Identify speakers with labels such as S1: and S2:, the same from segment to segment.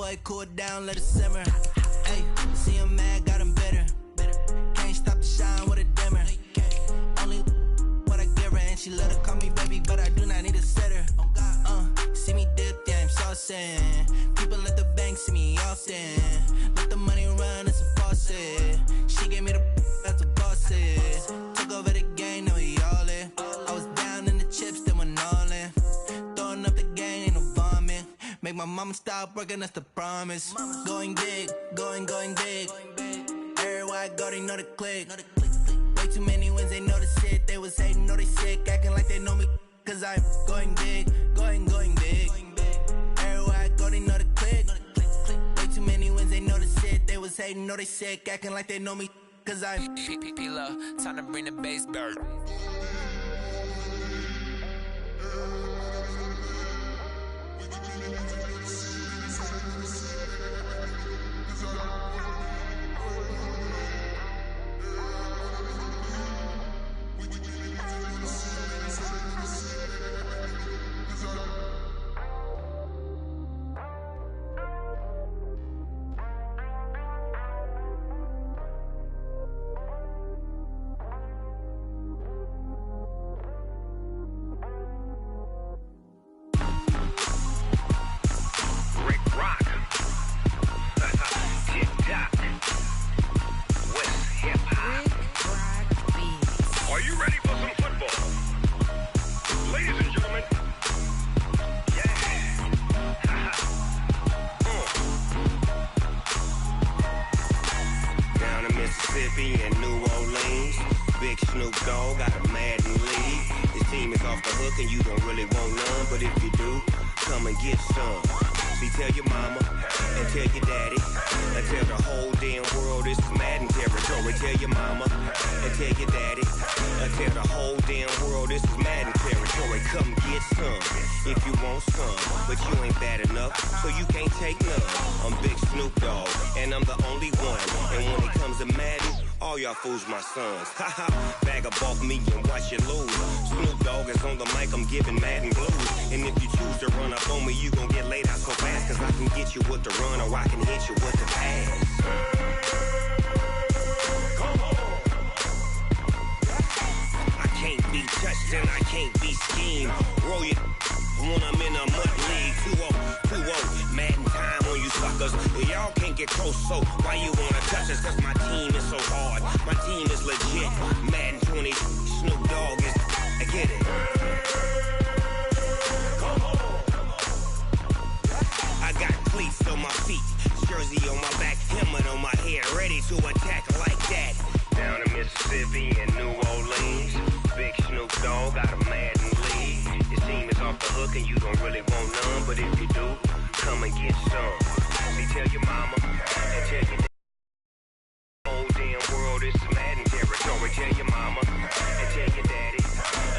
S1: boy, cool it down, let it simmer. Hey, see him mad, got him better. Can't stop the shine with a dimmer. Only what I give her, and she love to call me baby, but I do not need a setter. See me dip, yeah, I'm saucing. People at the bank see me often. Let the money run, it's a faucet. She gave me the that's a boss is. Took over the game, now we all in. I was down in the chips, then went all in. Throwing up the game, ain't no vomit. Make my mama stop working, that's the promise. Going big, going big. Everywhere I go, they know the click. Way too many wins, they know the shit. They was hating, know they sick, acting like they know me. Cause I'm going big, going big. Everywhere I go, they know the click. Way too many wins, they know the shit. They was hating, know they sick, acting like they know me. Cause I'm P-P-P-Love, time to bring the bass back. Fools my sons. Bag up off me and watch you lose. Snoop Dogg is on the mic, I'm giving Madden blues. And if you choose to run up on me, you gon' get laid out so fast. Cause I can get you with the run or I can hit you with the pass. Come on. I can't be touched and I can't be schemed. Roll you when I'm in a mud league. 2-0, Madden time on you suckers. Y'all can't get close, so why you wanna touch us? Cause my team is so hard. My team is legit. Madden 20, Snoop Dogg is. I get it. Come on. I got cleats on my feet, jersey on my back, helmet on my head, ready to attack like that. Down in Mississippi and New Orleans, big Snoop Dogg got a Madden lead. Your team is off the hook and you don't really want none, but if you do, come and get some. See, tell your mama and tell your whole damn world is Madden territory. Tell your mama and tell your daddy.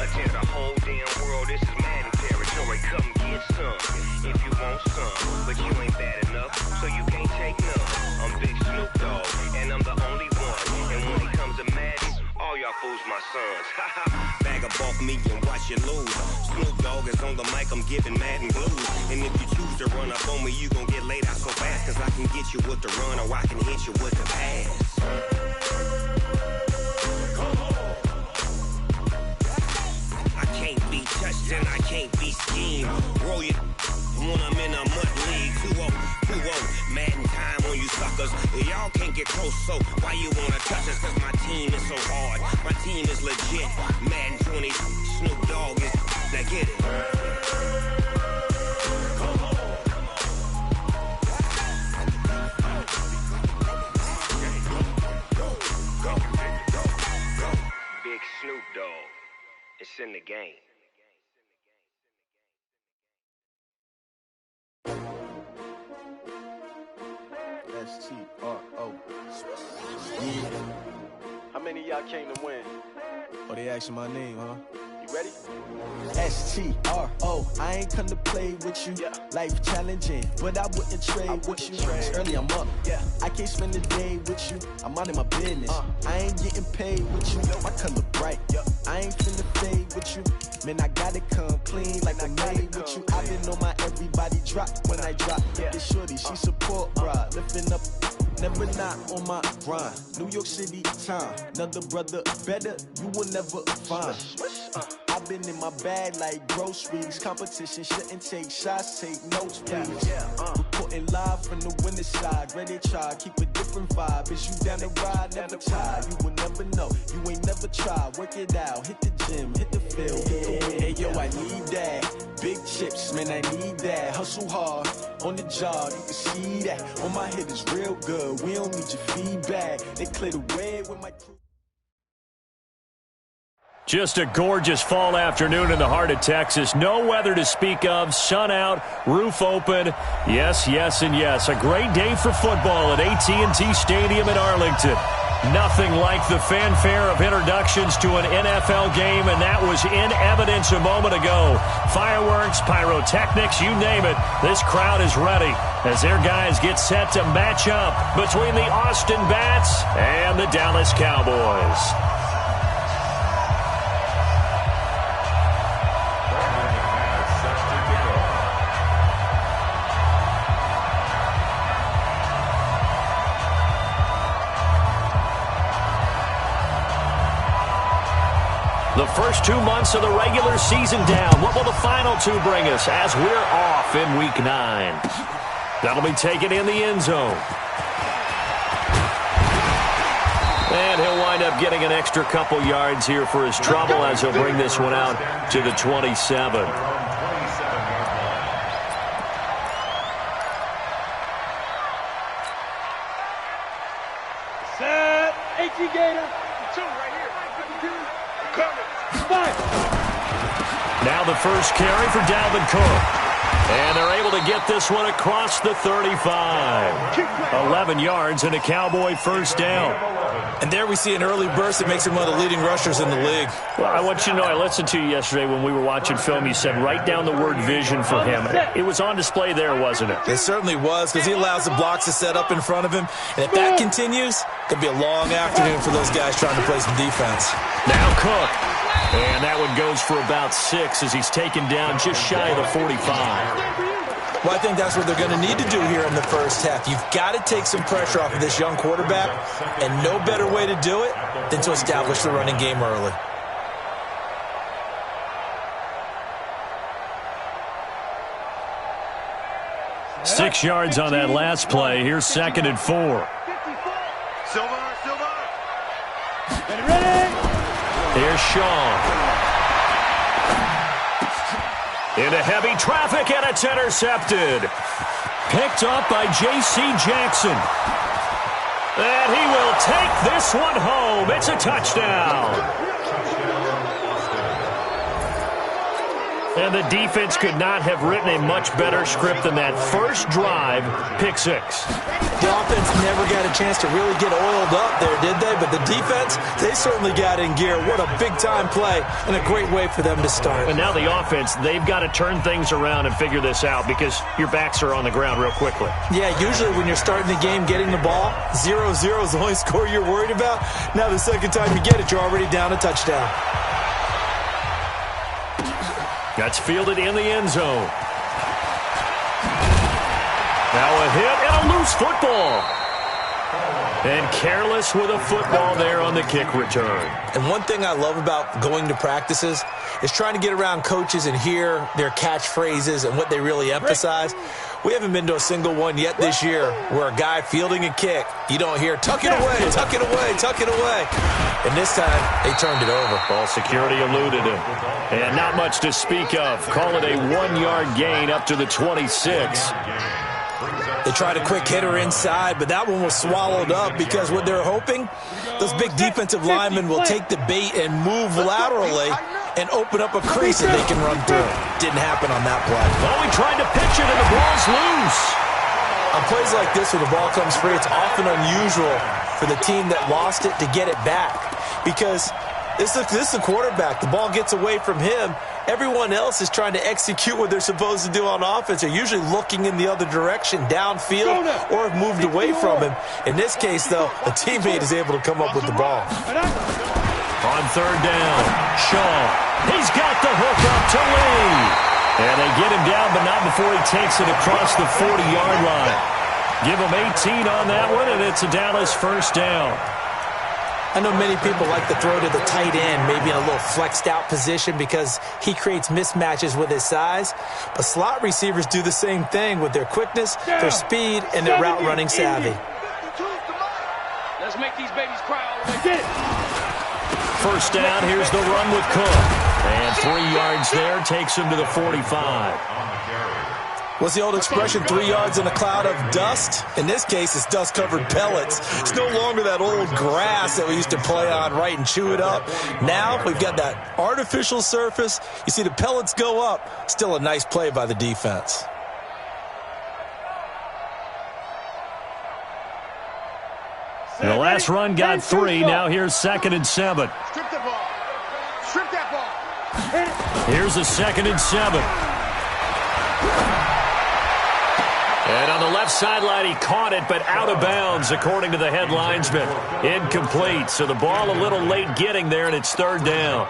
S1: Tell the whole damn world this is Madden territory. Come get some if you want some, but you ain't bad enough, so you can't take none. I'm Big Snoop Dogg, and I'm the only one. And when it comes to Madden, all y'all fools my sons. Bag up off me and watch you lose. Snoop Dogg is on the mic, I'm giving Madden blues. And if you choose to run up on me, you gon' get laid out so fast. Cause I can get you with the run or I can hit you with the pass. I can't be touched and I can't be schemed. Roll you when I'm in a mud league. 2-0, Madden time on you suckers. Y'all can't get close, so why you wanna touch us? Cause my team is so hard. My team is legit. Madden 20, Snoop Dogg is. Now get it. Come on. Go. Big Snoop Dogg. It's in the game.
S2: S-T-R-O. Yeah.
S3: How many of y'all came to win?
S2: Oh, they asking my name, huh?
S3: You ready?
S2: S-T-R-O. I ain't come to play with you.
S3: Yeah.
S2: Life challenging, but I wouldn't trade with you. It's early, I'm up.
S3: Yeah.
S2: I can't spend the day with you. I'm out of my business. I ain't getting paid with you. My color bright. I ain't finna fade with you. Man, I gotta come clean like I made with you. I've been know my everybody drop when I drop. Look at shorty, she support ride, lifting up. Never not on my grind. New York City time. Another brother better, you will never find. I've been in my bag like groceries. Competition shouldn't take shots, take notes, please. Reporting live from the winning side. Ready to try, keep a different vibe. Is you down the ride, never tired. You will never know, you ain't never tried. Work it out, hit the gym, hit the field, hit the win. Hey yo, I need that. Big chips, man, I need that. Hustle hard, on the job, you can see that. On my head is real good, we don't need your feedback. They clear the way with my crew.
S4: Just a gorgeous fall afternoon in the heart of Texas. No weather to speak of. Sun out, roof open. Yes, yes, and yes. A great day for football at AT&T Stadium in Arlington. Nothing like the fanfare of introductions to an NFL game, and that was in evidence a moment ago. Fireworks, pyrotechnics, you name it. This crowd is ready as their guys get set to match up between the Austin Bats and the Dallas Cowboys. The first 2 months of the regular season down. What will the final two bring us as we're off in Week 9? That'll be taken in the end zone. And he'll wind up getting an extra couple yards here for his trouble as he'll bring this one out to the 27.
S5: Set. 18 Gator. 2 right here. 52. Coming. 5.
S4: Now the first carry for Dalvin Cook. And they're able to get this one across the 35. 11 yards and a Cowboy first down.
S6: And there we see an early burst that makes him one of the leading rushers in the league.
S4: Well, I want you to know, I listened to you yesterday when we were watching film. You said write down the word vision for him. It was on display there, wasn't it?
S6: It certainly was, because he allows the blocks to set up in front of him. And if that continues, it could be a long afternoon for those guys trying to play some defense.
S4: Now Cook. And that one goes for about 6 as he's taken down just shy of the 45.
S6: Well, I think that's what they're going to need to do here in the first half. You've got to take some pressure off of this young quarterback, and no better way to do it than to establish the running game early.
S4: Six yards on that last play. Here's 2nd and 4.
S5: Silver.
S4: Here's Shaw. Into heavy traffic, and it's intercepted. Picked up by J.C. Jackson. And he will take this one home. It's a touchdown. And the defense could not have written a much better script than that first drive, pick 6.
S6: The offense never got a chance to really get oiled up there, did they? But the defense, they certainly got in gear. What a big-time play and a great way for them to start.
S4: And now the offense, they've got to turn things around and figure this out because your backs are on the ground real quickly. Yeah,
S6: usually when you're starting the game getting the ball, 0-0 is the only score you're worried about. Now the second time you get it, you're already down a touchdown.
S4: That's fielded in the end zone. Now a hit and a loose football. And careless with a football there on the kick return.
S6: And one thing I love about going to practices is trying to get around coaches and hear their catchphrases and what they really emphasize. We haven't been to a single one yet this year where a guy fielding a kick, you don't hear, tuck it away, tuck it away, tuck it away. And this time, they turned it over.
S4: Ball security eluded him. And not much to speak of. Call it a 1-yard gain up to the 26.
S6: They tried a quick hitter inside, but that one was swallowed up because what they're hoping, those big defensive linemen will take the bait and move laterally and open up a crease that they can run through. Didn't happen on that play.
S4: Oh, he tried to pitch it, and the ball's loose.
S6: On plays like this where the ball comes free, it's often unusual for the team that lost it to get it back because this is the quarterback. The ball gets away from him. Everyone else is trying to execute what they're supposed to do on offense. They're usually looking in the other direction, downfield, or have moved away from him. In this case, though, a teammate is able to come up with the ball.
S4: On 3rd down, Shaw. He's got the hook up to Lee. And they get him down, but not before he takes it across the 40-yard line. Give him 18 on that one, and it's a Dallas first down.
S6: I know many people like to throw to the tight end, maybe in a little flexed out position because he creates mismatches with his size. But slot receivers do the same thing with their quickness, their speed, and their route running savvy.
S5: Let's make these babies cry all the way. Get it.
S4: First down, here's the run with Cook. And 3 yards there, takes him to the 45.
S6: What's the old expression, 3 yards in a cloud of dust? In this case, it's dust-covered pellets. It's no longer that old grass that we used to play on, right, and chew it up. Now we've got that artificial surface. You see the pellets go up. Still a nice play by the defense.
S4: And the last run got 3. Now here's 2nd and 7.
S5: Strip the ball. Strip that ball.
S4: Here's a 2nd and 7. And on the left sideline, he caught it, but out of bounds, according to the head linesman. Incomplete. So the ball a little late getting there, and it's 3rd down.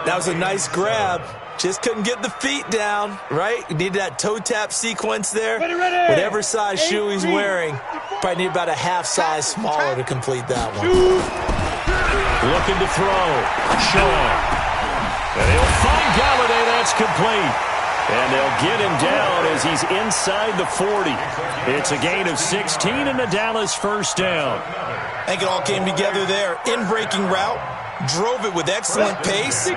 S6: That was a nice grab. Just couldn't get the feet down, right? You needed that toe tap sequence there. Whatever size shoe he's wearing, probably need about a half size smaller to complete that one.
S4: Looking to throw. Shaw. And he'll find Galladay. That's complete. And they'll get him down as he's inside the 40. It's a gain of 16 and a Dallas first down.
S6: I think it all came together there. In-breaking route. Drove it with excellent pace.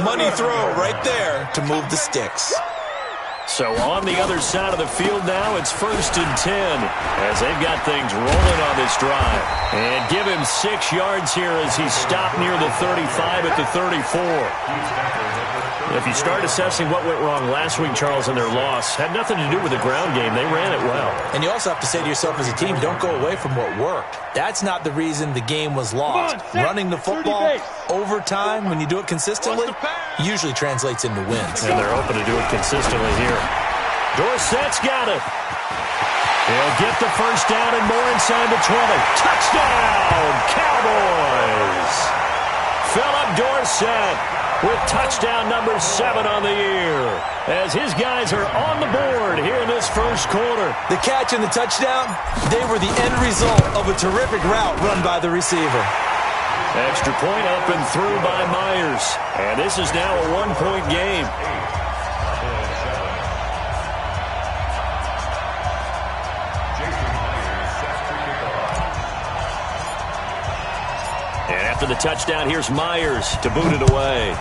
S6: Money throw right there to move the sticks.
S4: So on the other side of the field now, it's 1st and 10 as they've got things rolling on this drive. And give him 6 yards here as he's stopped near the 35 at the 34. If you start assessing what went wrong last week, Charles, in their loss, had nothing to do with the ground game. They ran it well.
S6: And you also have to say to yourself as a team, don't go away from what worked. That's not the reason the game was lost. Running the football over time, when you do it consistently, usually translates into wins.
S4: And they're open to do it consistently here. Dorsett's got it. He'll get the first down and more inside the 20. Touchdown, Cowboys! Philip Dorsett with touchdown number 7 on the year as his guys are on the board here in this first quarter.
S6: The catch and the touchdown, they were the end result of a terrific route run by the receiver.
S4: Extra point up and through by Myers. And this is now a 1-point game. And after the touchdown, here's Myers to boot it away.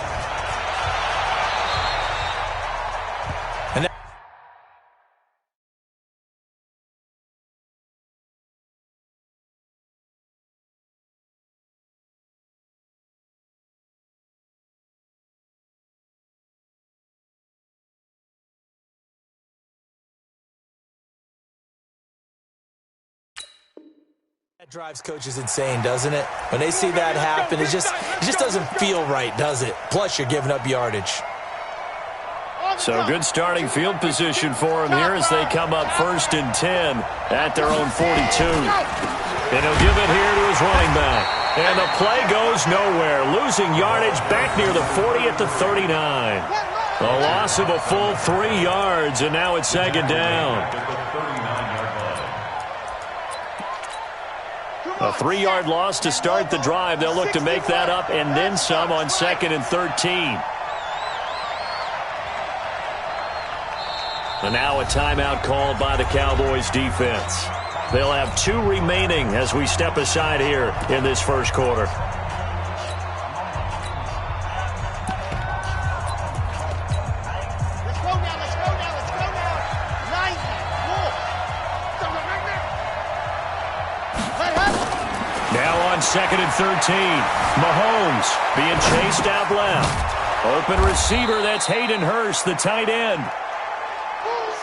S6: That drives coaches insane, doesn't it? When they see that happen, it just doesn't feel right, does it? Plus, you're giving up yardage.
S4: So good starting field position for him here as they come up 1st and 10 at their own 42. And he'll give it here to his running back. And the play goes nowhere. Losing yardage back near the 40 at the 39. A loss of a full 3 yards, and now it's 2nd down. A 3-yard loss to start the drive. They'll look to make that up and then some on 2nd and 13. And now a timeout called by the Cowboys defense. They'll have 2 remaining as we step aside here in this first quarter.
S5: Let's go now, let's go now, let's go now. 90, Wolf. What happened?
S4: Now on 2nd and 13. Mahomes being chased out left. Open receiver, that's Hayden Hurst, the tight end.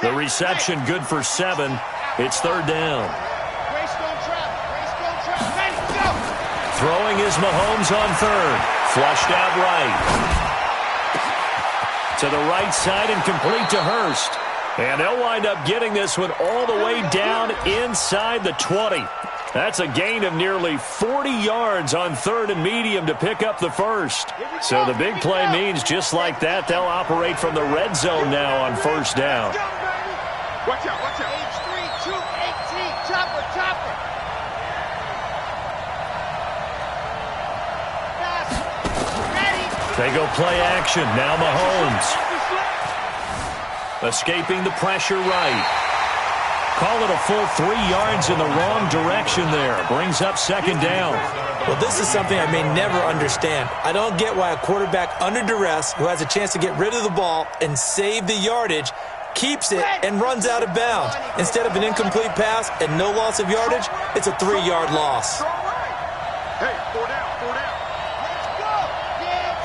S4: The reception good for 7. It's 3rd down. Throwing is Mahomes on 3rd. Flushed out right. To the right side and complete to Hurst. And they'll wind up getting this one all the way down inside the 20. That's a gain of nearly 40 yards on 3rd and medium to pick up the first. So the big play means just like that, they'll operate from the red zone now on 1st down.
S5: Watch out, watch out.
S7: H3, 218, chopper, chopper.
S4: They go play action. Now Mahomes. Escaping the pressure right. Call it a full 3 yards in the wrong direction there. Brings up 2nd down.
S6: Well, this is something I may never understand. I don't get why a quarterback under duress who has a chance to get rid of the ball and save the yardage keeps it and runs out of bounds. Instead of an incomplete pass and no loss of yardage, it's a 3-yard loss.
S5: Hey, 4 down, 4 down.
S7: Let's go. Yeah.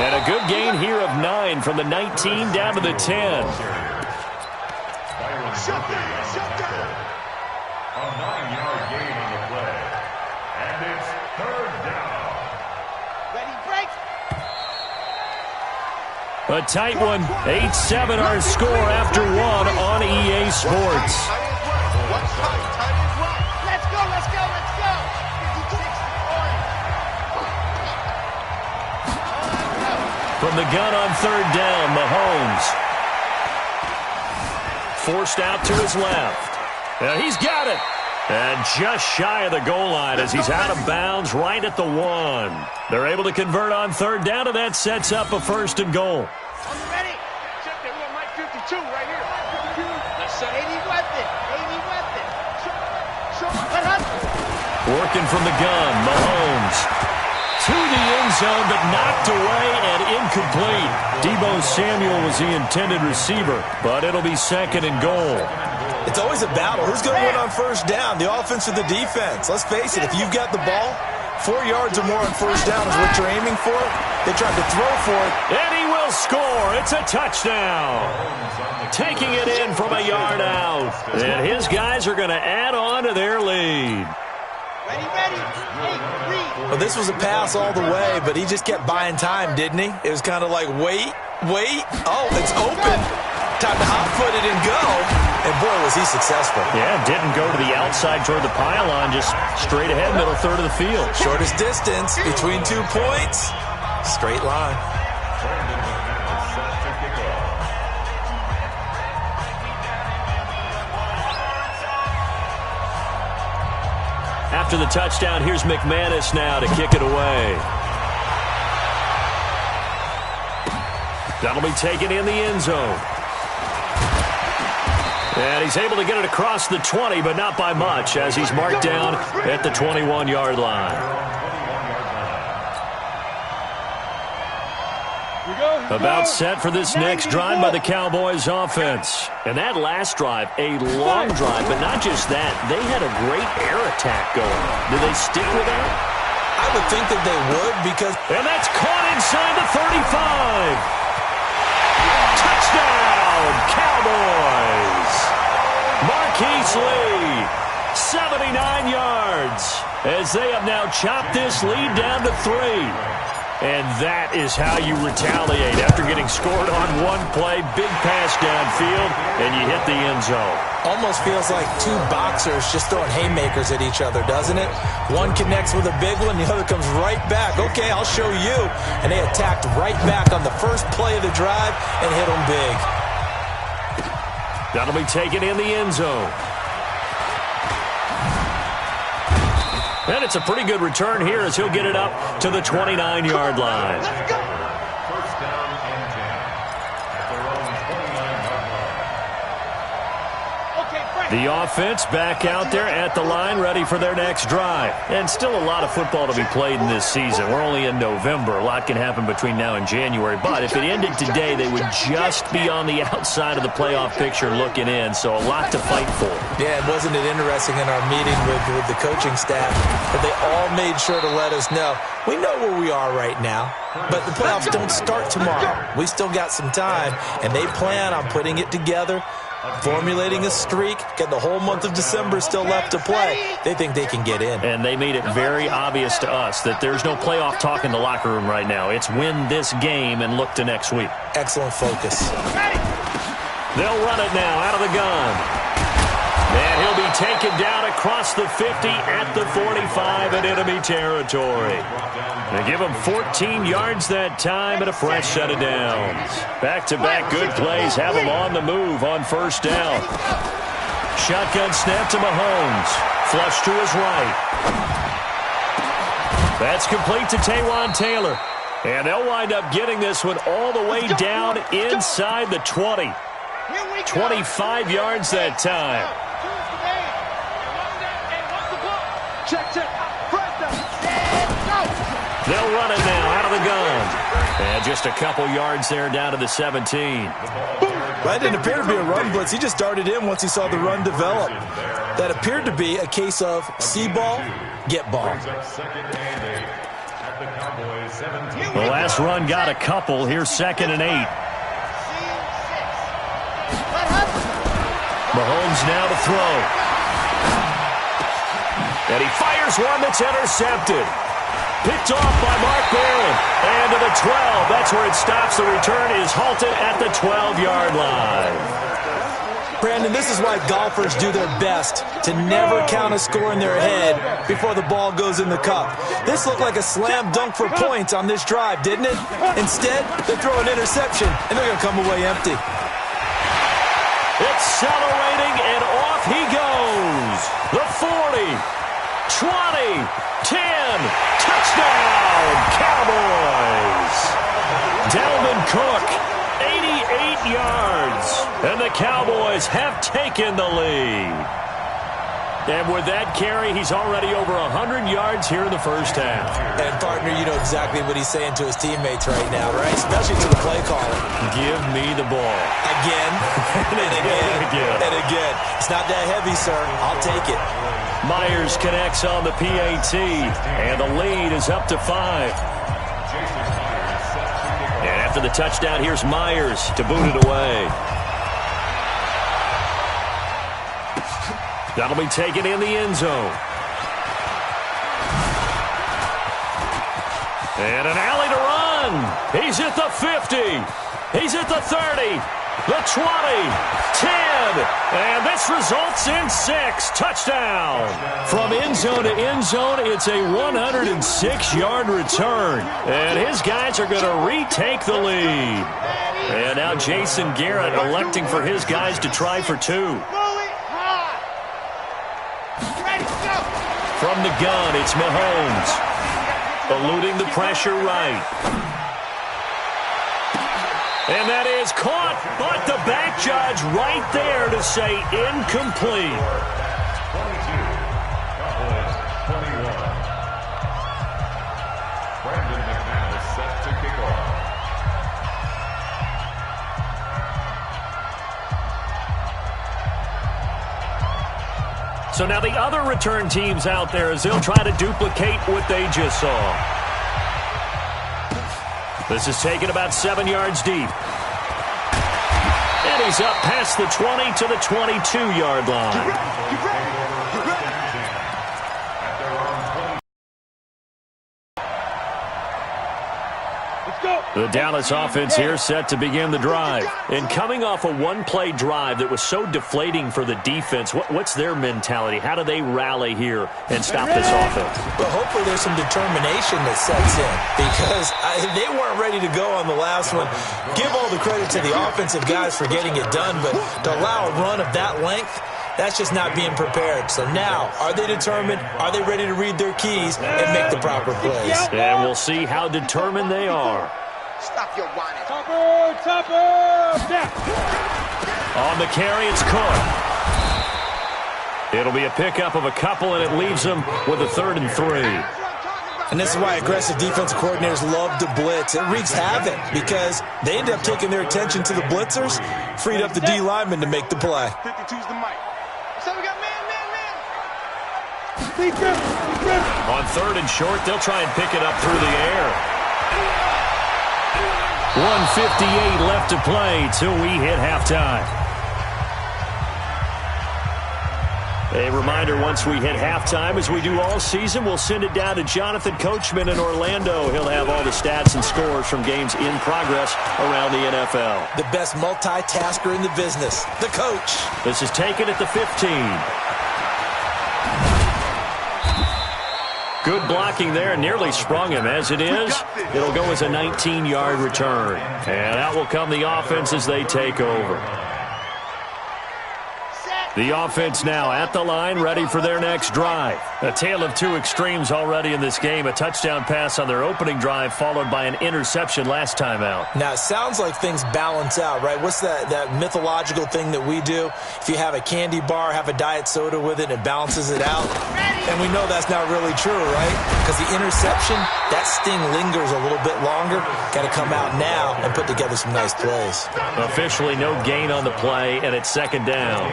S4: And a good gain here of 9 from the 19 down to the 10.
S5: Shut down, shut down.
S8: A 9-yard gain on the play. And it's 3rd down.
S7: Ready, break.
S4: A tight one. 8-7 our score after 1 on EA Sports.
S5: What's tight? Tight is right.
S7: Let's go, let's go, let's go. 56
S4: From the gun on 3rd down, Mahomes. Forced out to his left. He's got it. And just shy of the goal line as he's out of bounds right at the 1. They're able to convert on 3rd down, and that sets up a 1st and goal.
S7: Ready?
S5: Check that one, Mike 52 right here. 52. Let's set
S7: 80 weapon, 80 weapon.
S4: Working from the gun, Mahomes. To the end zone, but knocked away and incomplete. Deebo Samuel was the intended receiver, but it'll be 2nd and goal.
S6: It's always a battle. Who's going to win on 1st down, the offense or the defense? Let's face it, if you've got the ball, 4 yards or more on 1st down is what you're aiming for. They tried to throw for it.
S4: And he will score. It's a touchdown. Taking it in from a yard out. And his guys are going to add on to their lead.
S7: Ready, ready.
S6: Well, this was a pass all the way, but he just kept buying time, didn't he? It was kind of like, wait. Oh, it's open. Time to hot-foot it and go. And, boy, was he successful.
S4: Yeah, didn't go to the outside toward the pylon, just straight ahead, middle third of the field.
S6: Shortest distance between 2 points. Straight line.
S4: After the touchdown, here's McManus now to kick it away. That'll be taken in the end zone. And he's able to get it across the 20, but not by much, as he's marked down at the 21-yard line. About set for this next drive by the Cowboys offense. And that last drive, a long drive, but not just that. They had a great air attack going. Do they stick with that?
S6: I would think that they would because...
S4: And that's caught inside the 35. Touchdown, Cowboys. Marquise Lee, 79 yards, as they have now chopped this lead down to 3. And that is how you retaliate after getting scored on one play. Big pass downfield, and you hit the end zone.
S6: Almost feels like 2 boxers just throwing haymakers at each other, doesn't it? One connects with a big one, the other comes right back. Okay, I'll show you. And they attacked right back on the first play of the drive and hit them big.
S4: That'll be taken in the end zone. And it's a pretty good return here as he'll get it up to the 29-yard line.
S5: Let's go.
S8: 1st down and 10. At their own 29-yard line.
S7: Okay, Frank.
S4: The offense back out there at the line, ready for their next drive. And still a lot of football to be played in this season. We're only in November. A lot can happen between now and January. But if it ended today, they would just be on the outside of the playoff picture looking in. So a lot to fight for.
S6: Yeah, wasn't it interesting in our meeting with the coaching staff that they all made sure to let us know, we know where we are right now, but the playoffs don't start tomorrow. We still got some time, and they plan on putting it together, formulating a streak, getting the whole month of December still left to play. They think they can get in.
S4: And they made it very obvious to us that there's no playoff talk in the locker room right now. It's win this game and look to next week.
S6: Excellent focus.
S4: They'll run it now out of the gun. And he'll be taken down across the 50 at the 45 in enemy territory. They give him 14 yards that time and a fresh set of downs. Back-to-back good plays have him on the move on first down. Shotgun snap to Mahomes. Flush to his right. That's complete to Taywan Taylor. And they'll wind up getting this one all the way down inside the 20. 25 yards that time. They'll run it now out of the gun. And just a couple yards there down to the 17.
S6: That didn't appear to be a run blitz. He just darted in once he saw the run develop. That appeared to be a case of see ball, get ball.
S4: The last run got a couple. Here's 2nd and 8. Mahomes now to throw. And he fires one that's intercepted. Picked off by Mark Barron. And to the 12. That's where it stops. The return is halted at the 12-yard line.
S6: Brandon, this is why golfers do their best to never count a score in their head before the ball goes in the cup. This looked like a slam dunk for points on this drive, didn't it? Instead, they throw an interception, and they're going to come away empty.
S4: Accelerating, and off he goes. The 40, 20, 10, touchdown, Cowboys. Dalvin Cook, 88 yards, and the Cowboys have taken the lead. And with that carry, he's already over 100 yards here in the first half.
S6: And, partner, you know exactly what he's saying to his teammates right now, right? Especially to the play caller.
S4: Give me the ball.
S6: Again, and again, and again. It's not that heavy, sir. I'll take it.
S4: Myers connects on the PAT, and the lead is up to 5. And after the touchdown, here's Myers to boot it away. That'll be taken in the end zone. And an alley to run. He's at the 50. He's at the 30. The 20. 10. And this results in 6. Touchdown. From end zone to end zone, it's a 106-yard return. And his guys are going to retake the lead. And now Jason Garrett electing for his guys to try for 2. From the gun, it's Mahomes. Eluding the pressure right. And that is caught, but the back judge right there to say incomplete.
S8: 22, Cowboys 21. Brandon McManus set to kick off.
S4: So now the other return teams out there as they'll try to duplicate what they just saw. This is taken about 7 yards deep. And he's up past the 20 to the 22-yard line. The Dallas offense here set to begin the drive. And coming off a one-play drive that was so deflating for the defense, what's their mentality? How do they rally here and stop this offense?
S6: Well, hopefully there's some determination that sets in because they weren't ready to go on the last one. Give all the credit to the offensive guys for getting it done, but to allow a run of that length, that's just not being prepared. So now, are they determined? Are they ready to read their keys and make the proper plays?
S4: And we'll see how determined they are.
S7: Stop your whining.
S4: On the carry, it's Cook. It'll be a pickup of a couple, and it leaves them with a 3rd and 3.
S6: And this is why aggressive defensive coordinators love to blitz. It wreaks havoc because they end up taking their attention to the blitzers, freed up the D lineman to make the play.
S5: 52's the mic. So we got man.
S4: On 3rd and short, they'll try and pick it up through the air. 1:58 left to play till we hit halftime. A reminder, once we hit halftime, as we do all season, we'll send it down to Jonathan Coachman in Orlando. He'll have all the stats and scores from games in progress around the NFL.
S6: The best multitasker in the business, the coach.
S4: This is taken at the 15. Good blocking there, nearly sprung him. As it is, it'll go as a 19-yard return. And out will come the offense as they take over. The offense now at the line, ready for their next drive. A tale of two extremes already in this game. A touchdown pass on their opening drive, followed by an interception last time out.
S6: Now, it sounds like things balance out, right? What's that mythological thing that we do? If you have a candy bar, have a diet soda with it, it balances it out. And we know that's not really true, right? Because the interception, that sting lingers a little bit longer. Got to come out now and put together some nice plays.
S4: Officially no gain on the play, and it's second down.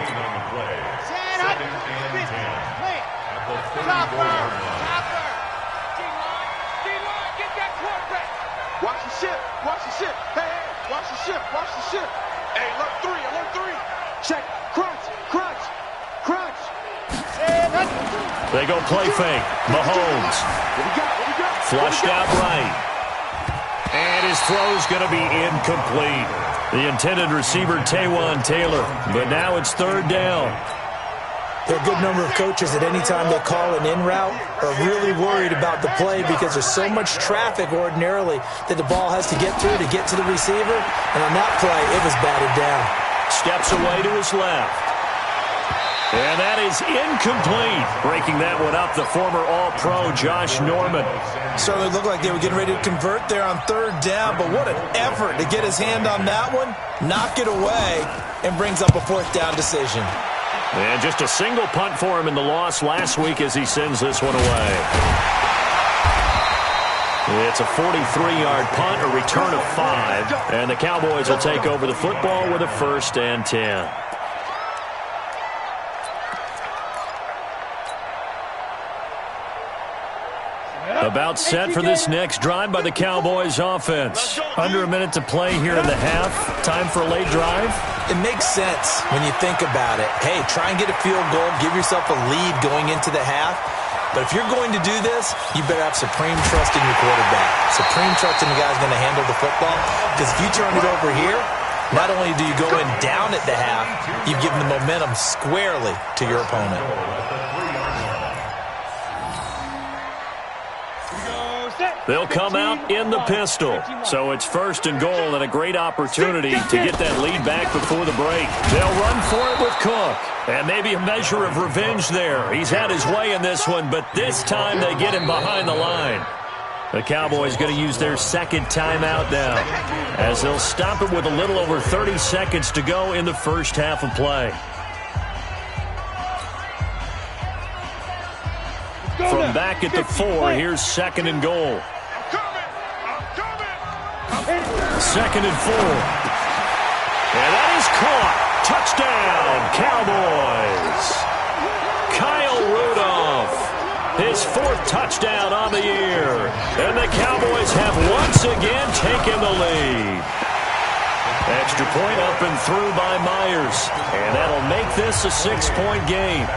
S5: Watch the ship. Watch the ship. Hey, watch the ship. Watch the ship. Hey, alert three. Check. Crunch.
S4: They go play fake. Mahomes. Flushed out right. And his throw's going to be incomplete. The intended receiver, Taywan Taylor. But now it's third down.
S6: There are a good number of coaches at any time they call an in route are really worried about the play because there's so much traffic ordinarily that the ball has to get through to get to the receiver. And on that play, it was batted down.
S4: Steps away to his left. And that is incomplete. Breaking that one up, the former All-Pro Josh Norman.
S6: Certainly looked like they were getting ready to convert there on third down, but what an effort to get his hand on that one, knock it away, and brings up a fourth down decision.
S4: And just a single punt for him in the loss last week as he sends this one away. It's a 43-yard punt, a return of 5, and the Cowboys will take over the football with a 1st and 10. About set for this next drive by the Cowboys offense. Under a minute to play here in the half. Time for a late drive.
S6: It makes sense when you think about it. Hey, try and get a field goal. Give yourself a lead going into the half. But if you're going to do this, you better have supreme trust in your quarterback. Supreme trust in the guy's going to handle the football. Because if you turn it over here, not only do you go in down at the half, you've given the momentum squarely to your opponent.
S4: They'll come out in the pistol. So it's 1st and goal and a great opportunity to get that lead back before the break. They'll run for it with Cook. And maybe a measure of revenge there. He's had his way in this one, but this time they get him behind the line. The Cowboys going to use their second timeout now, as they'll stop it with a little over 30 seconds to go in the first half of play. From back at the 4, here's 2nd and goal. 2nd and 4. And that is caught. Touchdown, Cowboys. Kyle Rudolph, his 4th touchdown on the year. And the Cowboys have once again taken the lead. Extra point up and through by Myers. And that'll make this a 6-point game.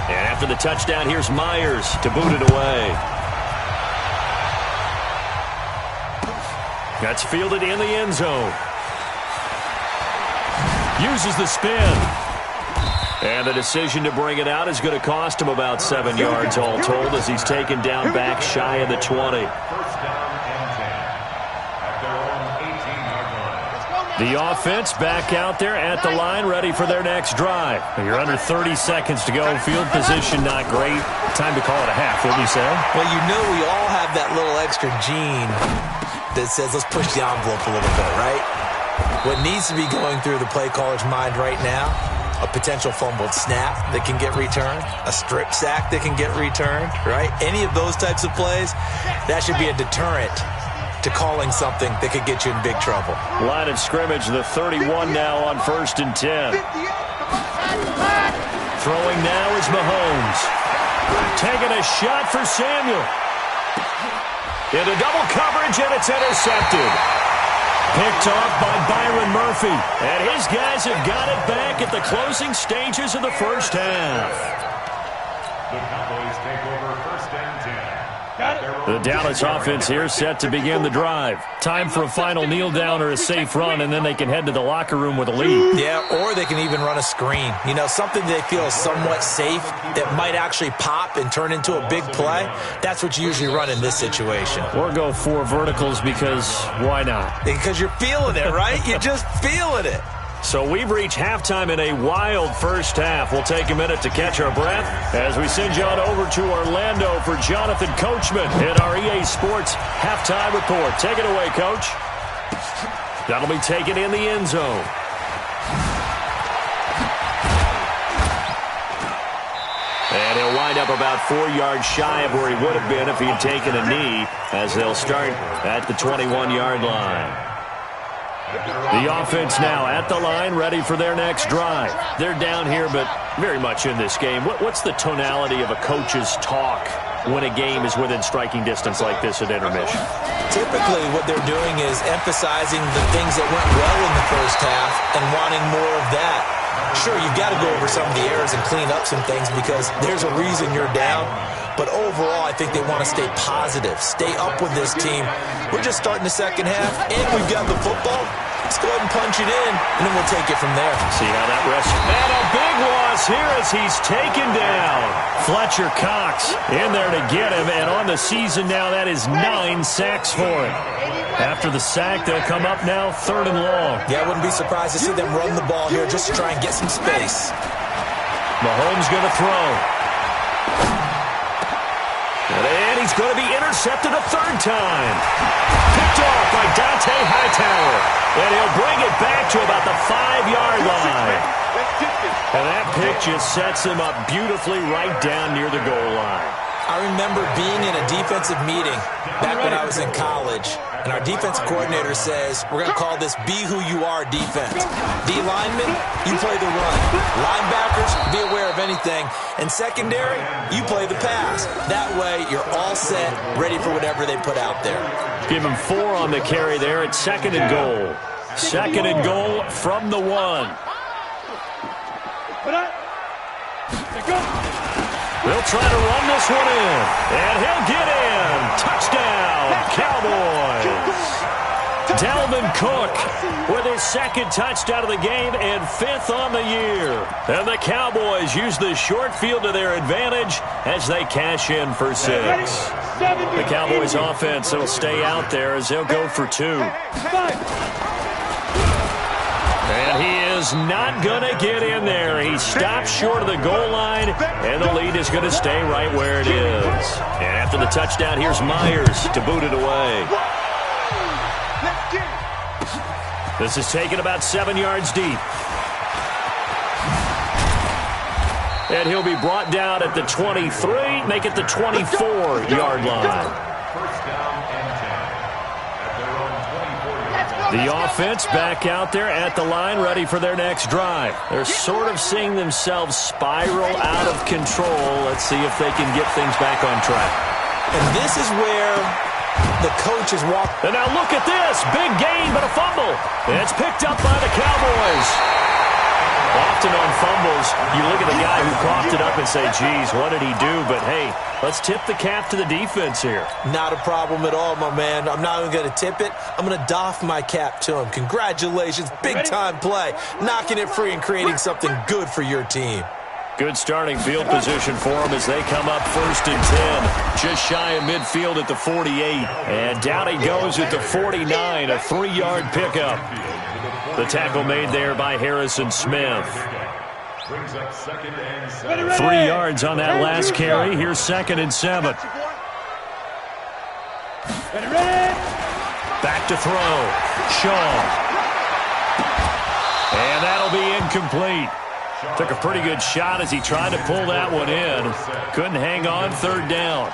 S4: And after the touchdown, here's Myers to boot it away. That's fielded in the end zone. Uses the spin. And the decision to bring it out is going to cost him about 7 yards all told as he's taken down back shy of the 20. The offense back out there at the line, ready for their next drive. You're under 30 seconds to go. Field position not great. Time to call it a half, wouldn't you say?
S6: Well, you know we all have that little extra gene that says let's push the envelope a little bit, right? What needs to be going through the play caller's mind right now, a potential fumbled snap that can get returned, a strip sack that can get returned, right? Any of those types of plays, that should be a deterrent to calling something that could get you in big trouble.
S4: Line of scrimmage, the 31 now on 1st and 10. Throwing now is Mahomes. Taking a shot for Samuel. Into double coverage, and it's intercepted. Picked off by Byron Murphy. And his guys have got it back at the closing stages of the first half.
S8: The Cowboys take over first and 10.
S4: The Dallas offense here set to begin the drive. Time for a final kneel down or a safe run, and then they can head to the locker room with a lead.
S6: Yeah, or they can even run a screen. You know, something they feel is somewhat safe that might actually pop and turn into a big play. That's what you usually run in this situation.
S4: Or go 4 verticals because why not?
S6: Because you're feeling it, right? You're just feeling it.
S4: So we've reached halftime in a wild first half. We'll take a minute to catch our breath as we send you on over to Orlando for Jonathan Coachman in our EA Sports Halftime Report. Take it away, Coach. That'll be taken in the end zone. And he'll wind up about 4 yards shy of where he would have been if he had taken a knee, as they'll start at the 21-yard line. The offense now at the line, ready for their next drive. They're down here, but very much in this game. What's the tonality of a coach's talk when a game is within striking distance like this at intermission?
S6: Typically, what they're doing is emphasizing the things that went well in the first half and wanting more of that. Sure, you've got to go over some of the errors and clean up some things because there's a reason you're down. But overall, I think they want to stay positive, stay up with this team. We're just starting the second half, and we've got the football. Let's go ahead and punch it in, and then we'll take it from there.
S4: See how that rests. And a big loss here as he's taken down. Fletcher Cox in there to get him, and on the season now, that is 9 sacks for him. After the sack, they'll come up now 3rd and long.
S6: Yeah, I wouldn't be surprised to see them run the ball here just to try and get some space.
S4: Mahomes going to throw. And he's going to be intercepted a 3rd time. Picked off by Dante Hightower. And he'll bring it back to about the 5-yard line. And that pick just sets him up beautifully right down near the goal line.
S6: I remember being in a defensive meeting back when I was in college, and our defensive coordinator says, we're going to call this Be Who You Are defense. D-linemen, you play the run. Linebackers, be aware of anything. And secondary, you play the pass. That way, you're all set, ready for whatever they put out there.
S4: Give him 4 on the carry there at 2nd and goal. 2nd and goal from the 1. They'll try to run this one in. And he'll get in. Touchdown, Cowboys. Dalvin Cook with his 2nd touchdown of the game and 5th on the year. And the Cowboys use the short field to their advantage as they cash in for 6. The Cowboys offense will stay out there as they'll go for 2. And he is not going to get in there. He stops short of the goal line, and the lead is going to stay right where it is. And after the touchdown, here's Myers to boot it away. This is taken about 7 yards deep. And he'll be brought down at the 23, make it the 24-yard line. The offense back out there at the line, ready for their next drive. They're sort of seeing themselves spiral out of control. Let's see if they can get things back on track.
S6: And this is where the coach is walking.
S4: And now look at this. Big gain, but a fumble. And it's picked up by the Cowboys. Often on fumbles, you look at the guy who coughed it up and say, geez, what did he do? But, hey, let's tip the cap to the defense here.
S6: Not a problem at all, my man. I'm not even going to tip it. I'm going to doff my cap to him. Congratulations. Big-time play. Knocking it free and creating something good for your team.
S4: Good starting field position for them as they come up 1st and 10. Just shy of midfield at the 48. And down he goes at the 49, a 3-yard pickup. The tackle made there by Harrison Smith. 3 yards on that last carry. Here's 2nd and 7. Back to throw. Shaw. And that'll be incomplete. Took a pretty good shot as he tried to pull that one in. Couldn't hang on 3rd down.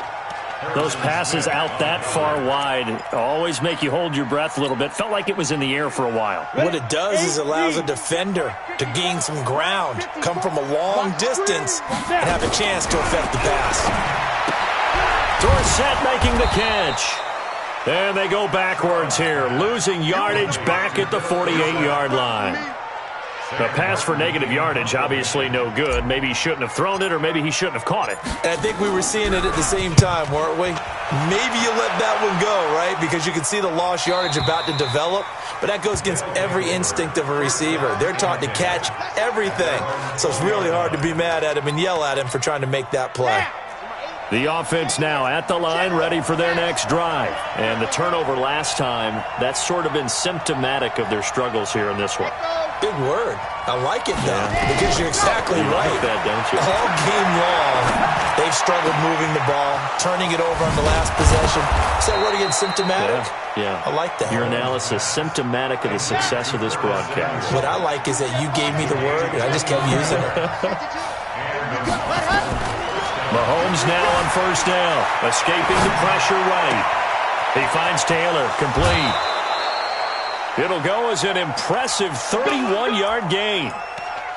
S4: Those passes out that far wide always make you hold your breath a little bit. Felt like it was in the air for a while.
S6: What it does is allows a defender to gain some ground, come from a long distance, and have a chance to affect the pass.
S4: Dorsett making the catch. And they go backwards here, losing yardage back at the 48-yard line. The pass for negative yardage, obviously no good. Maybe he shouldn't have thrown it, or maybe he shouldn't have caught it.
S6: And I think we were seeing it at the same time, weren't we? Maybe you let that one go, right? Because you can see the lost yardage about to develop. But that goes against every instinct of a receiver. They're taught to catch everything. So it's really hard to be mad at him and yell at him for trying to make that play.
S4: The offense now at the line, ready for their next drive. And the turnover last time, that's sort of been symptomatic of their struggles here in this one.
S6: Big word. I like it, though, because you're exactly right.
S4: Like that, don't you?
S6: All game long, they've struggled moving the ball, turning it over on the last possession. Is that word again, symptomatic?
S4: Yeah.
S6: I like that.
S4: Your analysis, symptomatic of the success of this broadcast.
S6: What I like is that you gave me the word, and I just kept using it.
S4: Mahomes now on first down, escaping the pressure right. He finds Taylor, complete. It'll go as an impressive 31-yard gain.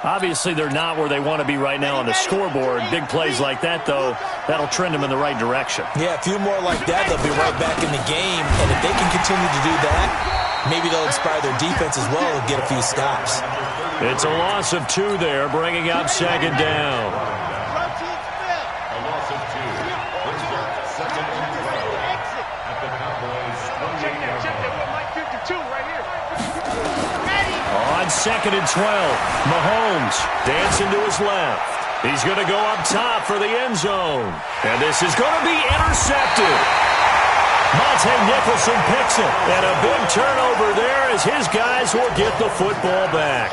S4: Obviously, they're not where they want to be right now on the scoreboard. Big plays like that, though, that'll trend them in the right direction.
S6: Yeah, a few more like that, they'll be right back in the game. And if they can continue to do that, maybe they'll inspire their defense as well and get a few stops.
S4: It's a loss of 2 there, bringing up second down.
S8: A loss of 2. Brings up second and 12 at the Cowboys' 28-yard line.
S4: On second and 12, Mahomes dancing to his left. He's going to go up top for the end zone. And this is going to be intercepted. Monte Nicholson picks it. And a big turnover there as his guys will get the football back.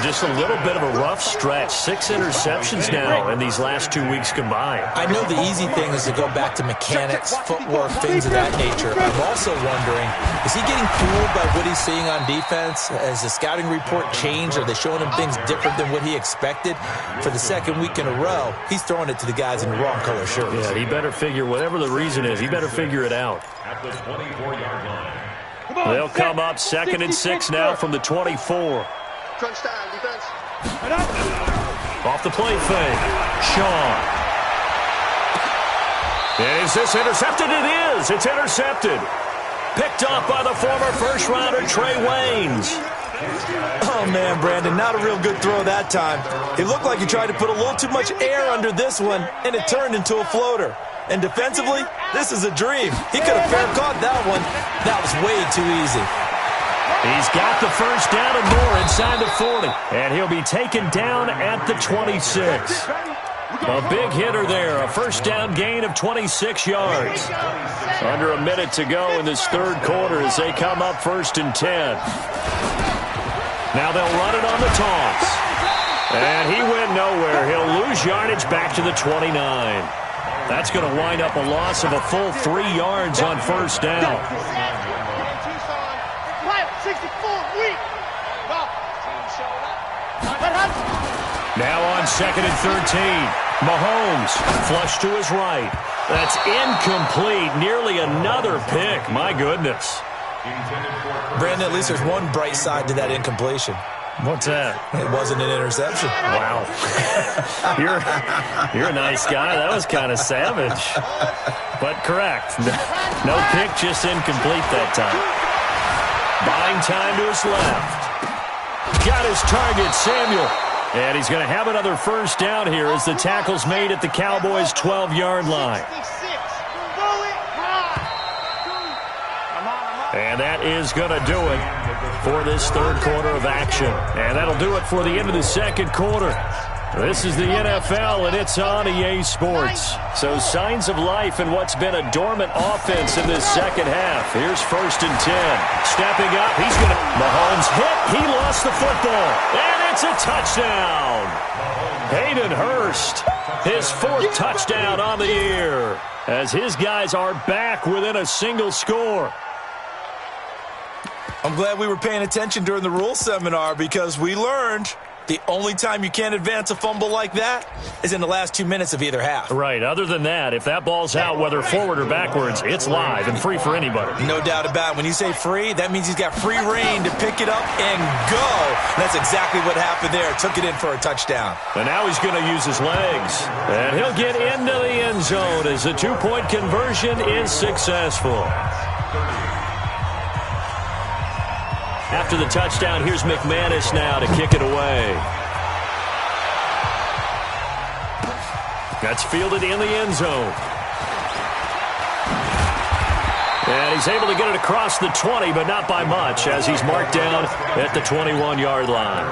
S4: Just a little bit of a rough stretch. 6 interceptions now in these last 2 weeks combined.
S6: I know the easy thing is to go back to mechanics, footwork, things of that nature. I'm also wondering, is he getting fooled by what he's seeing on defense? Has the scouting report changed? Are they showing him things different than what he expected? For the second week in a row, he's throwing it to the guys in the wrong color shirts.
S4: Yeah, he better figure, whatever the reason is, he better figure it out.
S8: At the 24-yard line.
S4: They'll come up second and 6 now from the 24.
S5: Crunch time, defense.
S4: Off the play fake. Shaw. Is this intercepted? It is. It's intercepted. Picked off by the former first-rounder Trey Waynes.
S6: Oh, man, Brandon, not a real good throw that time. It looked like he tried to put a little too much air under this one, and it turned into a floater. And defensively, this is a dream. He could have fair caught that one. That was way too easy.
S4: He's got the first down and more inside the 40. And he'll be taken down at the 26. A big hitter there. A first down gain of 26 yards. Under a minute to go in this third quarter as they come up first and 10. Now they'll run it on the toss. And he went nowhere. He'll lose yardage back to the 29. That's going to wind up a loss of a full 3 yards on first down. Now on second and 13. Mahomes flush to his right. That's incomplete. Nearly another pick. My goodness.
S6: Brandon, at least there's one bright side to that incompletion.
S4: What's that?
S6: It wasn't an interception.
S4: Wow. You're a nice guy. That was kind of savage. But correct. No pick, just incomplete that time. Buying time to his left. Got his target, Samuel. And he's going to have another first down here as the tackle's made at the Cowboys' 12-yard line. And that is going to do it for this third quarter of action. And that'll do it for the end of the second quarter. This is the NFL, and it's on EA Sports. So signs of life in what's been a dormant offense in this second half. Here's first and 10. Stepping up, he's going to... Mahomes hit. He lost the football. And it's a touchdown. Hayden Hurst, his 4th touchdown on the year, as his guys are back within a single score.
S6: I'm glad we were paying attention during the rule seminar because we learned The only time you can't advance a fumble like that is in the last 2 minutes of either half.
S4: Right. Other than that, if that ball's out, whether forward or backwards, it's live and free for anybody.
S6: No doubt about it. When you say free, that means he's got free reign to pick it up and go. And that's exactly what happened there. Took it in for a touchdown.
S4: And now he's going to use his legs. And he'll get into the end zone as the two-point conversion is successful. After the touchdown, here's McManus now to kick it away. That's fielded in the end zone. And he's able to get it across the 20, but not by much, as he's marked down at the 21-yard line.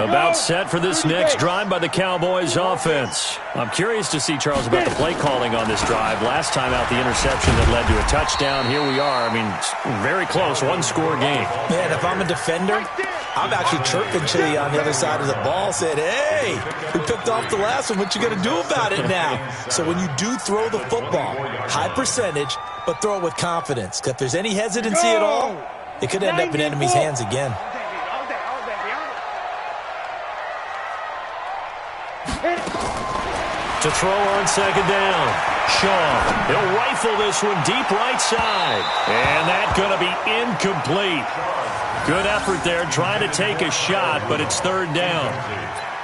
S4: About set for this next drive by the Cowboys offense. I'm curious to see, Charles, about the play calling on this drive. Last time out, the interception that led to a touchdown. Here we are. I mean, very close, one-score game.
S6: Man, if I'm a defender, I'm actually chirping to you on the other side of the ball, saying, hey, we picked off the last one. What you going to do about it now? So when you do throw the football, high percentage, but throw it with confidence. If there's any hesitancy at all, it could end up in enemy's hands again.
S4: To throw on second down. Shaw. He'll rifle this one deep right side. And that's going to be incomplete. Good effort there trying to take a shot, but it's third down.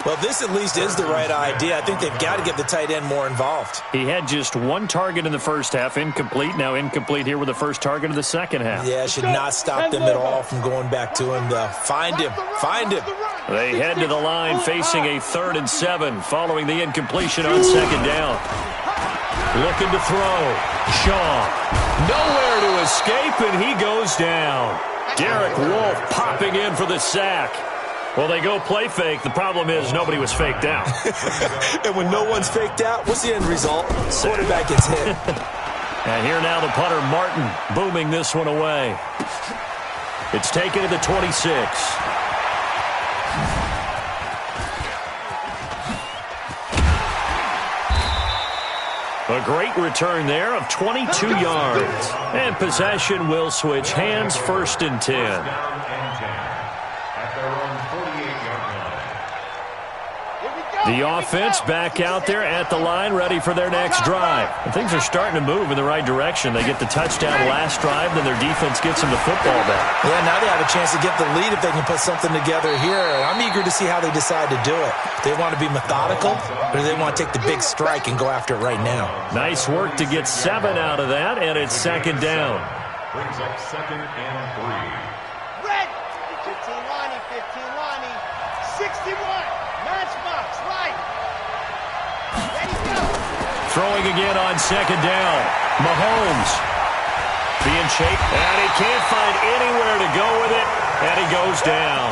S6: Well, this at least is the right idea. I think they've got to get the tight end more involved.
S4: He had just one target in the first half, incomplete. Now incomplete here with the first target of the second half.
S6: Yeah, should not stop them at all from going back to him. Find him. Find him.
S4: They head to the line facing a 3rd and 7 following the incompletion on second down. Looking to throw. Shaw. Nowhere to escape, and he goes down. Derek Wolfe popping in for the sack. Well, they go play fake. The problem is nobody was faked out.
S6: And when no one's faked out, what's the end result? Quarterback gets hit.
S4: And here now the punter, Martin, booming this one away. It's taken to the 26. A great return there of 22 yards. And possession will switch hands, 1st and 10. The offense back out there at the line, ready for their next drive. And things are starting to move in the right direction. They get the touchdown last drive, then their defense gets them the football back.
S6: Yeah, now they have a chance to get the lead if they can put something together here. And I'm eager to see how they decide to do it. Do they want to be methodical, or do they want to take the big strike and go after it right now?
S4: Nice work to get 7 out of that, and it's second down.
S8: Brings up 2nd and 3.
S7: Red. 15 Lonnie, 15 Lonnie. 61. Matchbox, right. Ready, go.
S4: Throwing again on second down. Mahomes being shaped, and he can't find anywhere to go with it, and he goes down.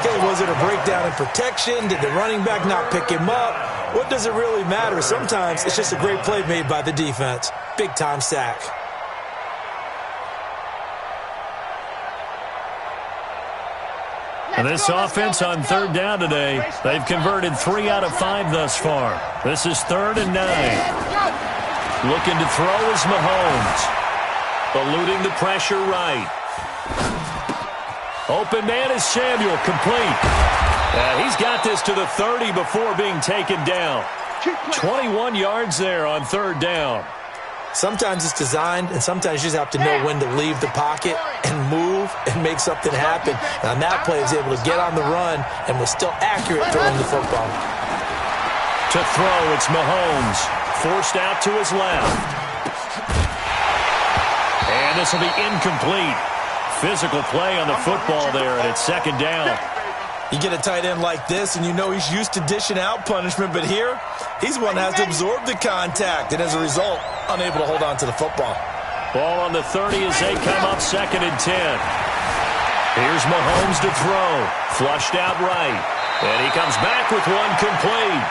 S6: Okay, was it a breakdown in protection? Did the running back not pick him up? What does it really matter? Sometimes it's just a great play made by the defense. Big-time sack.
S4: And this offense on third down today, they've converted 3 out of 5 thus far. This is 3rd and 9. Looking to throw is Mahomes. Eluding the pressure right. Open man is Samuel, complete. And he's got this to the 30 before being taken down. 21 yards there on 3rd down.
S6: Sometimes it's designed, and sometimes you just have to know when to leave the pocket and move and make something happen. And on that play, he was able to get on the run and was still accurate throwing the football.
S4: To throw, it's Mahomes. Forced out to his left. And this will be incomplete. Physical play on the football there, and it's second down.
S6: You get a tight end like this, and you know he's used to dishing out punishment, but here, he's the one that has to absorb the contact, and as a result, unable to hold on to the football.
S4: Ball on the 30 as they come up 2nd and 10. Here's Mahomes to throw. Flushed out right. And he comes back with one complete.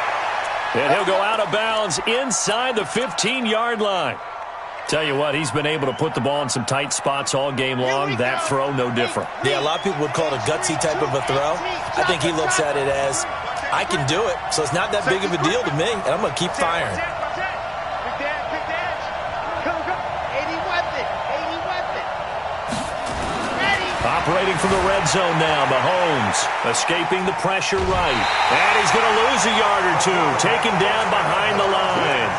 S4: And he'll go out of bounds inside the 15-yard line. Tell you what, he's been able to put the ball in some tight spots all game long. That throw, no different.
S6: Yeah, a lot of people would call it a gutsy type of a throw. I think he looks at it as, I can do it, so it's not that big of a deal to me, and I'm going to keep firing.
S4: Operating from the red zone now, Mahomes escaping the pressure right. And he's going to lose a yard or two, taken down behind the line.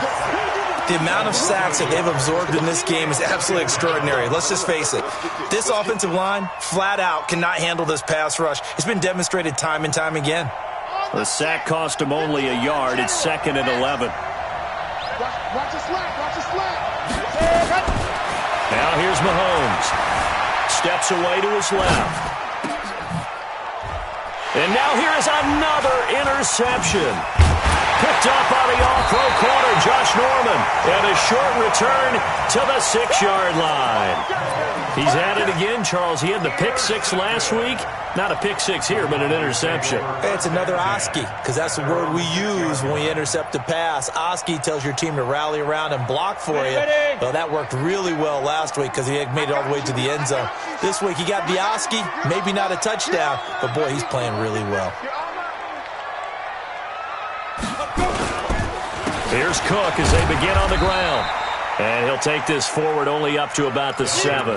S6: The amount of sacks that they've absorbed in this game is absolutely extraordinary. Let's just face it. This offensive line, flat out, cannot handle this pass rush. It's been demonstrated time and time again.
S4: The sack cost him only a yard. It's 2nd and 11.
S5: Watch the slap. Watch the slap.
S4: Now here's Mahomes. Steps away to his left. And now here is another interception. Picked up on the all-pro corner, Josh Norman. And a short return to the 6-yard line. He's at it again, Charles. He had the pick 6 last week. Not a pick 6 here, but an interception.
S6: Hey, it's another Oski, because that's the word we use when we intercept a pass. Oski tells your team to rally around and block for you. Well, that worked really well last week because he had made it all the way to the end zone. This week he got the Oski, maybe not a touchdown, but boy, he's playing really well.
S4: Here's Cook as they begin on the ground. And he'll take this forward only up to about the 7.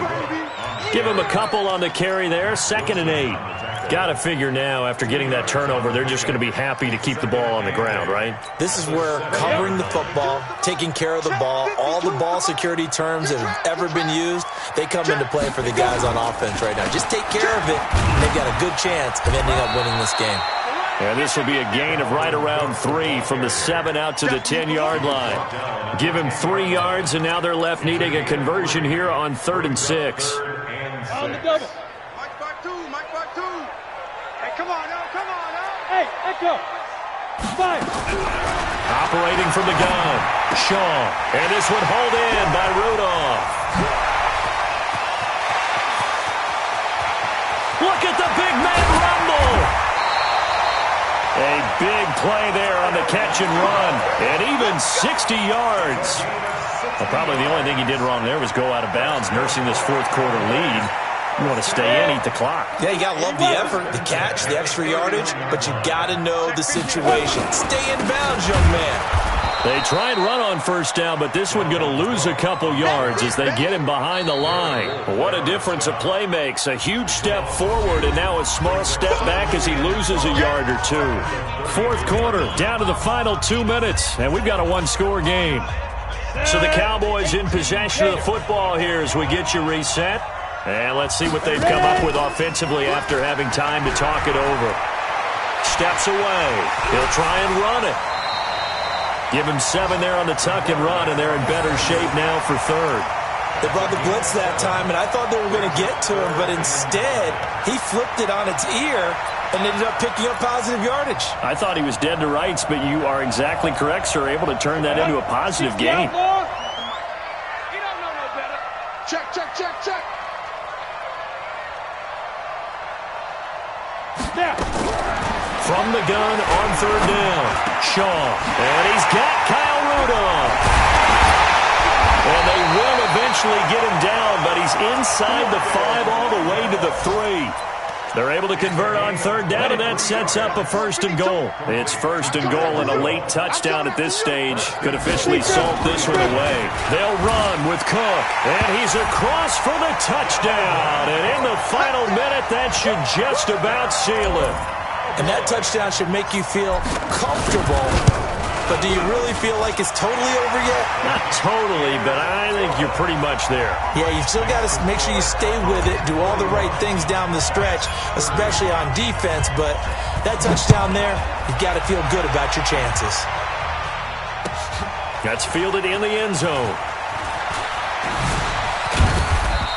S4: Give him a couple on the carry there. 2nd and 8. Got to figure now, after getting that turnover, they're just going to be happy to keep the ball on the ground, right?
S6: This is where covering the football, taking care of the ball, all the ball security terms that have ever been used, they come into play for the guys on offense right now. Just take care of it, and they've got a good chance of ending up winning this game.
S4: And this will be a gain of right around 3 from the 7 out to the 10-yard line. Give him 3 yards, and now they're left needing a conversion here on 3rd and 6.
S5: On the double. Mike back two. Hey, come on now. Hey, let's go. Fire.
S4: Operating from the gun, Shaw. And this one hauled in by Rudolph. Look at the big man rumble. A big play there on the catch and run. And even 60 yards. Well, probably the only thing he did wrong there was go out of bounds, nursing this 4th quarter lead. You want to stay in, eat the clock.
S6: Yeah, you got to love the effort, the catch, the extra yardage, but you got to know the situation. Stay in bounds, young man.
S4: They try and run on 1st down, but this one going to lose a couple yards as they get him behind the line. What a difference a play makes. A huge step forward and now a small step back as he loses a yard or 2. 4th quarter, down to the final 2 minutes, and we've got a 1-score game. So the Cowboys in possession of the football here as we get you reset. And let's see what they've come up with offensively after having time to talk it over. Steps away. He'll try and run it. Give him 7 there on the tuck and run, and they're in better shape now for 3rd.
S6: They brought the blitz that time, and I thought they were going to get to him, but instead, he flipped it on its ear and ended up picking up positive yardage.
S4: I thought he was dead to rights, but you are exactly correct, sir. Able to turn that into a positive gain.
S5: He don't know no better. Check. Snap.
S4: From the gun on 3rd down, Shaw. And he's got Kyle Rudolph. And they will eventually get him down, but he's inside the 5 all the way to the 3. They're able to convert on 3rd down, and that sets up a 1st and goal. It's 1st and goal and a late touchdown at this stage. Could officially salt this one away. They'll run with Cook, and he's across for the touchdown. And in the final minute, that should just about seal it.
S6: And that touchdown should make you feel comfortable. But do you really feel like it's totally over yet?
S4: Not totally, but I think you're pretty much there.
S6: Yeah, you've still got to make sure you stay with it, do all the right things down the stretch, especially on defense. But that touchdown there, you've got to feel good about your chances.
S4: That's fielded in the end zone.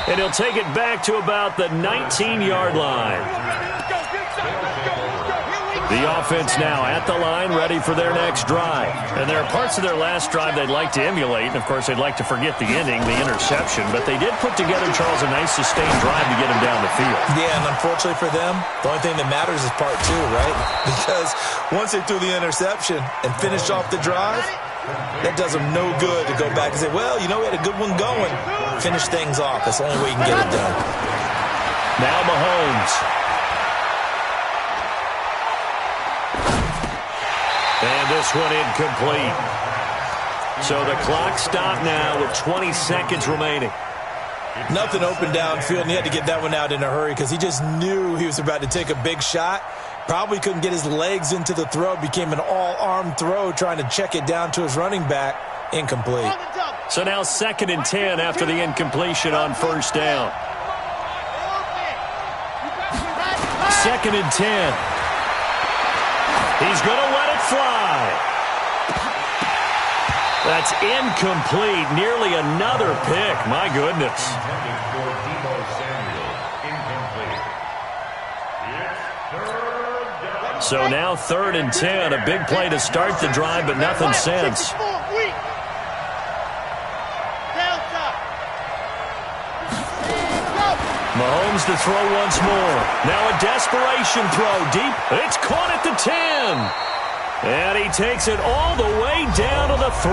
S4: And he'll take it back to about the 19-yard line. The offense now at the line, ready for their next drive. And there are parts of their last drive they'd like to emulate. And, of course, they'd like to forget the ending, the interception. But they did put together, Charles, a nice sustained drive to get him down the field.
S6: Yeah, and unfortunately for them, the only thing that matters is part 2, right? Because once they threw the interception and finished off the drive, that does them no good to go back and say, well, you know, we had a good one going. Finish things off. That's the only way you can get it done.
S4: Now Mahomes. And this one incomplete. So the clock stopped now with 20 seconds remaining.
S6: Nothing open downfield, and he had to get that one out in a hurry because he just knew he was about to take a big shot. Probably couldn't get his legs into the throw. Became an all-arm throw trying to check it down to his running back. Incomplete.
S4: So now 2nd and 10 after the incompletion on first down. 2nd and 10. He's going to let it fly. That's incomplete. Nearly another pick. My goodness. So now 3rd and 10. A big play to start the drive, but nothing since. Mahomes to throw once more. Now a desperation throw deep. It's caught at the 10. And he takes it all the way down to the 3.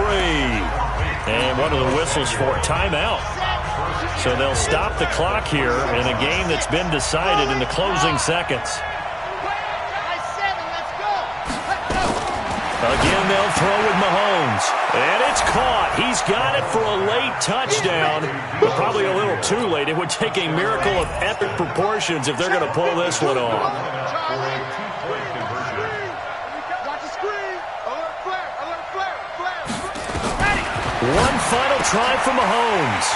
S4: And one of the whistles for timeout. So they'll stop the clock here in a game that's been decided in the closing seconds. Again, they'll throw with Mahomes. And it's caught. He's got it for a late touchdown. But probably a little too late. It would take a miracle of epic proportions if they're going to pull this one off. One final try for Mahomes.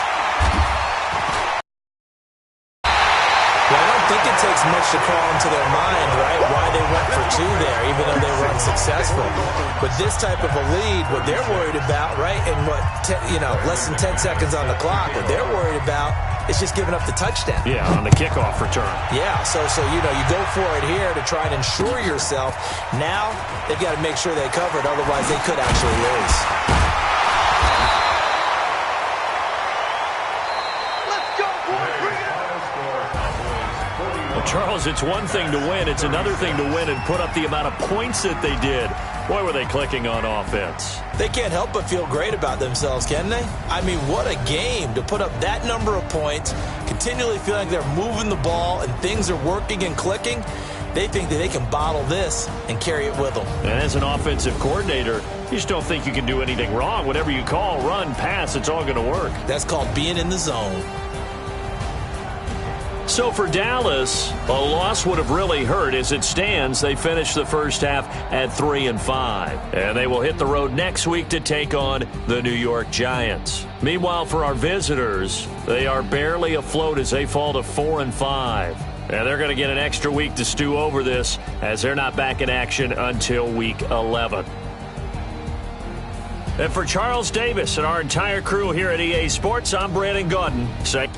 S6: Well, I don't think it takes much to crawl into their mind, right, why they went for 2 there, even though they were unsuccessful. But this type of a lead, what they're worried about, right, and less than 10 seconds on the clock, what they're worried about is just giving up the touchdown.
S4: Yeah, on the kickoff return.
S6: Yeah, so you go for it here to try and ensure yourself. Now they've got to make sure they cover it, otherwise they could actually lose.
S4: Charles, it's one thing to win. It's another thing to win and put up the amount of points that they did. Boy, were they clicking on offense.
S6: They can't help but feel great about themselves, can they? I mean, what a game to put up that number of points, continually feeling like they're moving the ball and things are working and clicking. They think that they can bottle this and carry it with them.
S4: And as an offensive coordinator, you just don't think you can do anything wrong. Whatever you call, run, pass, it's all going to work.
S6: That's called being in the zone.
S4: So for Dallas, a loss would have really hurt. As it stands, they finished the first half at 3-5. And they will hit the road next week to take on the New York Giants. Meanwhile, for our visitors, they are barely afloat as they fall to 4-5. And they're going to get an extra week to stew over this as they're not back in action until week 11. And for Charles Davis and our entire crew here at EA Sports, I'm Brandon Gaudin saying